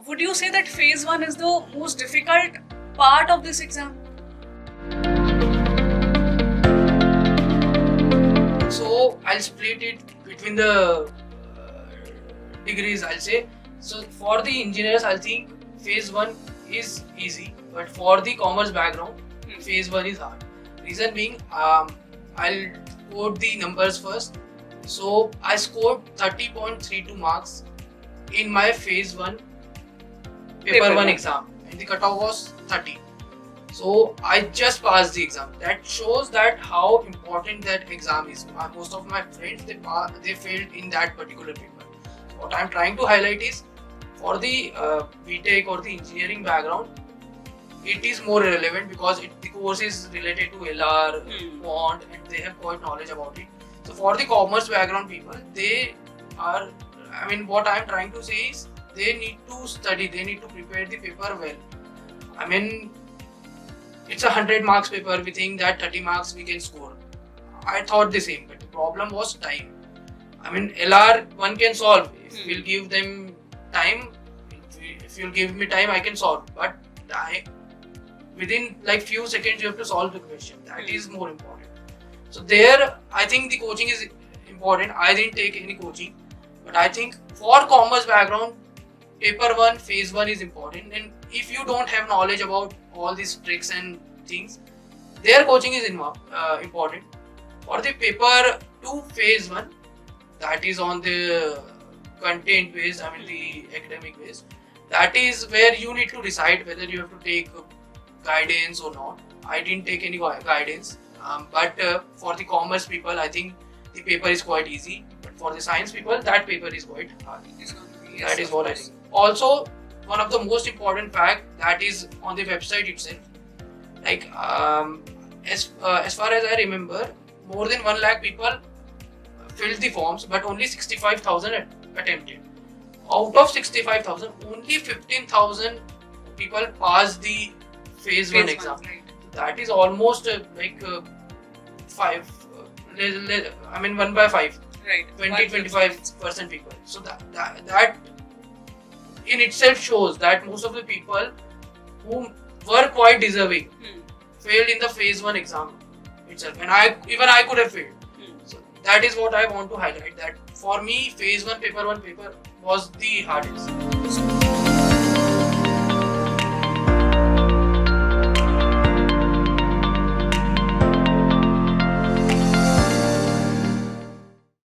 would you say that phase 1 is the most difficult part of this exam? So I'll split it between the degrees, I'll say. So for the engineers, I think phase 1 is easy, but for the commerce background, phase 1 is hard. Reason being, I'll quote the numbers first. So I scored 30.32 marks in my phase 1 paper 1 exam, and the cutoff was 30. So I just passed the exam. That shows that how important that exam is. Most of my friends they failed in that particular paper. So what I'm trying to highlight is for the BTech or the engineering background, it is more relevant because the course is related to LR, quant, and they have quite knowledge about it. So for the commerce background people, they are. I mean, what I'm trying to say is they need to study. They need to prepare the paper well. I mean, it's a 100 marks paper. We think that 30 marks we can score. I thought the same, but the problem was time. I mean, LR one can solve if we'll give them time. If you'll give me time, I can solve. But within like few seconds, you have to solve the question. That is more important. So there, I think the coaching is important. I didn't take any coaching, but I think for commerce background, paper 1, phase 1 is important. And if you don't have knowledge about all these tricks and things, their coaching is important. For the paper 2, phase 1, that is on the content based, I mean the academic based, that is where you need to decide whether you have to take guidance or not. I didn't take any guidance, but for the commerce people, I think the paper is quite easy. But for the science people, that paper is quite hard. That is what I think. Also, one of the most important fact that is on the website itself. Like as far as I remember, more than 1 lakh people filled the forms, but only 65,000 attempted. Out of 65,000, only 15,000 people passed the phase 1 exam. Right. That is almost like 5. I mean 1 by 5. Right. 20-25% people. So that in itself shows that most of the people who were quite deserving failed in the phase 1 exam itself, and I could have failed. So that is what I want to highlight, that for me phase 1 paper was the hardest.